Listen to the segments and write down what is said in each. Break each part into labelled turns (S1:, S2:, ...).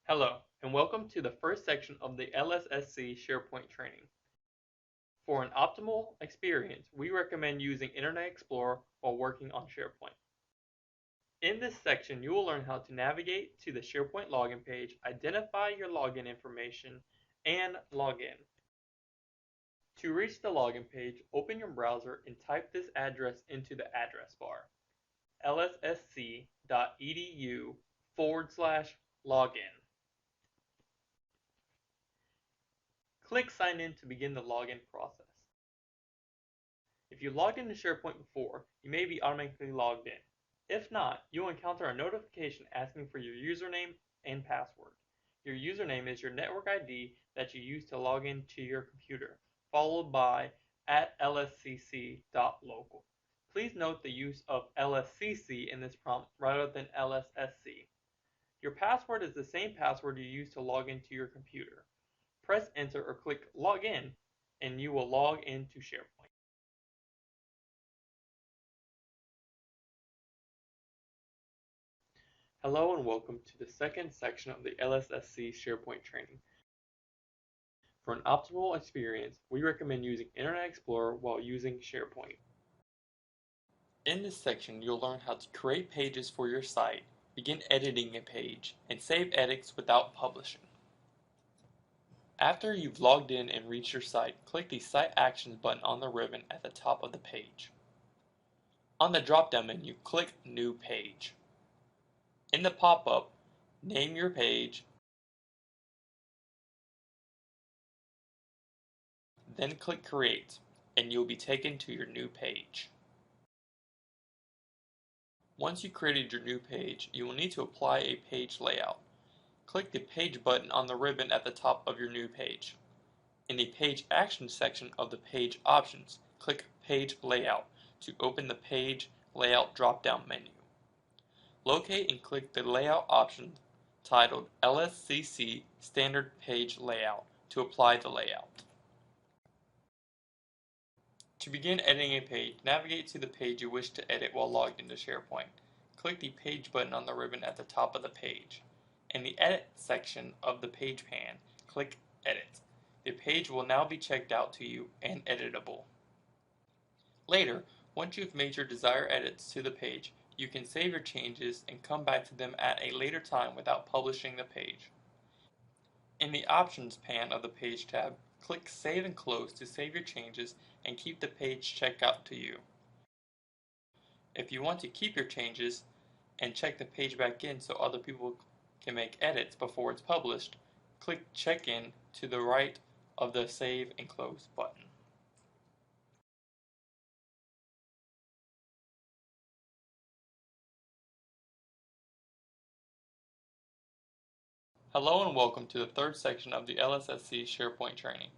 S1: Hello, and welcome to the first section of the LSSC SharePoint training. For an optimal experience, we recommend using Internet Explorer while working on SharePoint. In this section, you will learn how to navigate to the SharePoint login page, identify your login information, and log in. To reach the login page, open your browser and type this address into the address bar: lssc.edu/login. Click Sign In to begin the login process. If you logged into SharePoint before, you may be automatically logged in. If not, you'll encounter a notification asking for your username and password. Your username is your network ID that you use to log into your computer, followed by @lssc.local. Please note the use of LSCC in this prompt rather than LSSC. Your password is the same password you use to log into your computer. Press Enter or click Login, and you will log into SharePoint. Hello and welcome to the second section of the LSSC SharePoint training. For an optimal experience, we recommend using Internet Explorer while using SharePoint. In this section, you'll learn how to create pages for your site, begin editing a page, and save edits without publishing. After you've logged in and reached your site, click the Site Actions button on the ribbon at the top of the page. On the drop-down menu, click New Page. In the pop-up, name your page, then click Create, and you'll be taken to your new page. Once you created your new page, you will need to apply a page layout. Click the Page button on the ribbon at the top of your new page. In the Page Actions section of the Page Options, click Page Layout to open the Page Layout drop-down menu. Locate and click the layout option titled LSCC Standard Page Layout to apply the layout. To begin editing a page, navigate to the page you wish to edit while logged into SharePoint. Click the Page button on the ribbon at the top of the page. In the Edit section of the page pane, click Edit. The page will now be checked out to you and editable. Later, once you've made your desired edits to the page, you can save your changes and come back to them at a later time without publishing the page. In the Options pane of the Page tab, click Save and Close to save your changes and keep the page checked out to you. If you want to keep your changes and check the page back in so other people can make edits before it's published, click Check In to the right of the Save and Close button. Hello and welcome to the third section of the LSSC SharePoint training.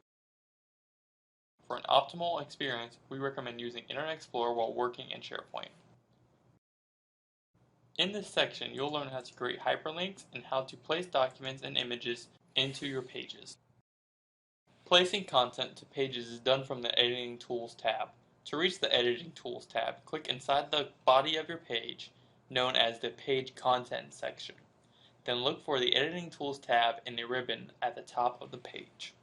S1: For an optimal experience, we recommend using Internet Explorer while working in SharePoint. In this section, you'll learn how to create hyperlinks and how to place documents and images into your pages. Placing content to pages is done from the Editing Tools tab. To reach the Editing Tools tab, click inside the body of your page, known as the Page Content section. Then look for the Editing Tools tab in the ribbon at the top of the page.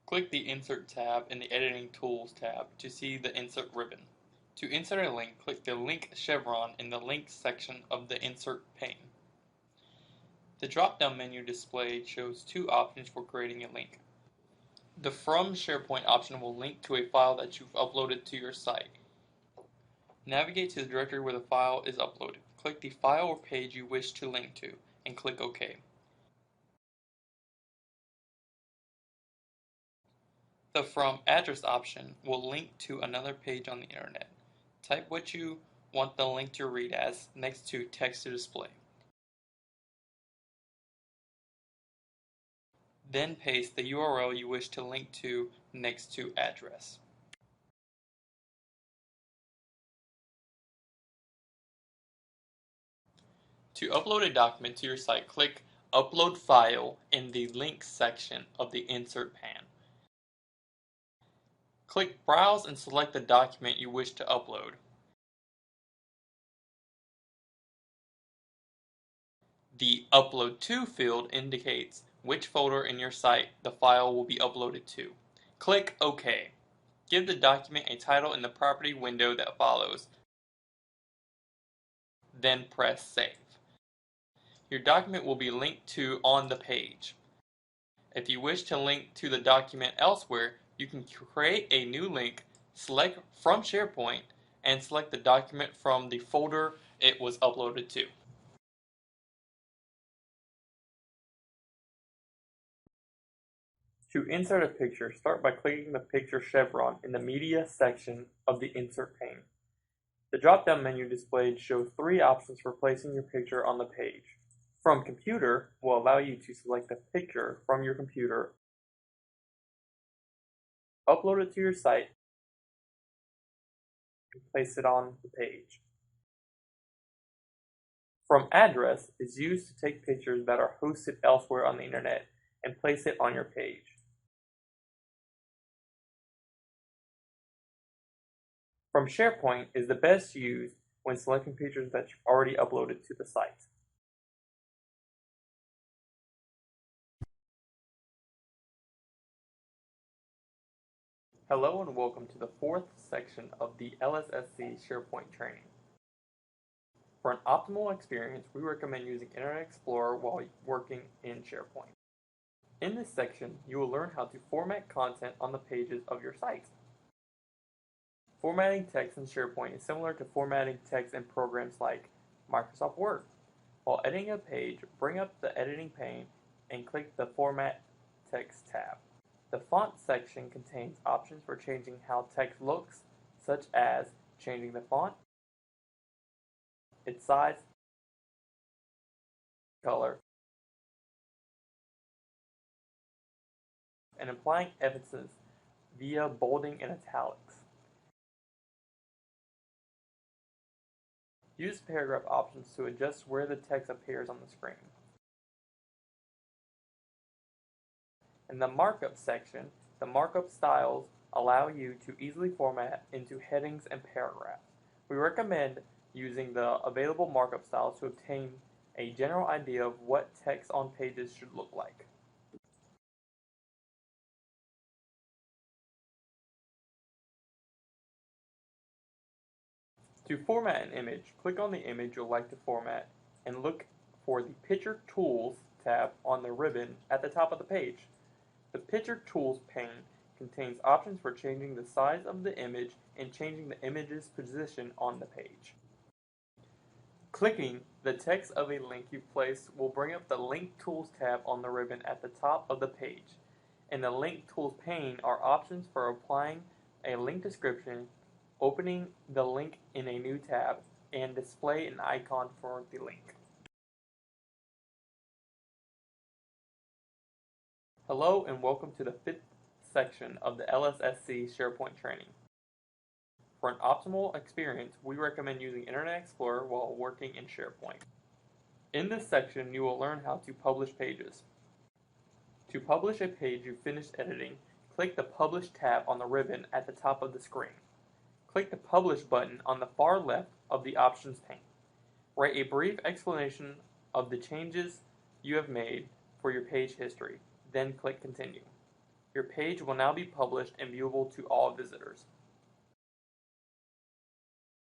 S1: Click the Insert tab in the Editing Tools tab to see the Insert ribbon. To insert a link, click the Link chevron in the Links section of the Insert pane. The drop-down menu display shows two options for creating a link. The From SharePoint option will link to a file that you've uploaded to your site. Navigate to the directory where the file is uploaded. Click the file or page you wish to link to, and click OK. The From Address option will link to another page on the internet. Type what you want the link to read as next to Text to Display. Then paste the URL you wish to link to next to Address. To upload a document to your site, click Upload File in the Links section of the Insert pane. Click Browse and select the document you wish to upload. The Upload To field indicates which folder in your site the file will be uploaded to. Click OK. Give the document a title in the property window that follows, then press Save. Your document will be linked to on the page. If you wish to link to the document elsewhere, you can create a new link, select from SharePoint, and select the document from the folder it was uploaded to. To insert a picture, start by clicking the picture chevron in the Media section of the Insert pane. The drop-down menu displayed shows 3 options for placing your picture on the page. From Computer will allow you to select a picture from your computer, upload it to your site, and place it on the page. From Address is used to take pictures that are hosted elsewhere on the internet and place it on your page. From SharePoint is the best used when selecting pictures that you've already uploaded to the site. Hello and welcome to the 4th section of the LSSC SharePoint training. For an optimal experience, we recommend using Internet Explorer while working in SharePoint. In this section, you will learn how to format content on the pages of your site. Formatting text in SharePoint is similar to formatting text in programs like Microsoft Word. While editing a page, bring up the editing pane and click the Format Text tab. The font section contains options for changing how text looks, such as changing the font, its size, color, and applying emphasis via bolding and italics. Use paragraph options to adjust where the text appears on the screen. In the markup section, the markup styles allow you to easily format into headings and paragraphs. We recommend using the available markup styles to obtain a general idea of what text on pages should look like. To format an image, click on the image you'd like to format and look for the Picture Tools tab on the ribbon at the top of the page. The Picture Tools pane contains options for changing the size of the image and changing the image's position on the page. Clicking the text of a link you placed will bring up the Link Tools tab on the ribbon at the top of the page. In the Link Tools pane are options for applying a link description, opening the link in a new tab, and display an icon for the link. Hello and welcome to the 5th section of the LSSC SharePoint training. For an optimal experience, we recommend using Internet Explorer while working in SharePoint. In this section, you will learn how to publish pages. To publish a page you finished editing, click the Publish tab on the ribbon at the top of the screen. Click the Publish button on the far left of the Options pane. Write a brief explanation of the changes you have made for your page history, then click Continue. Your page will now be published and viewable to all visitors.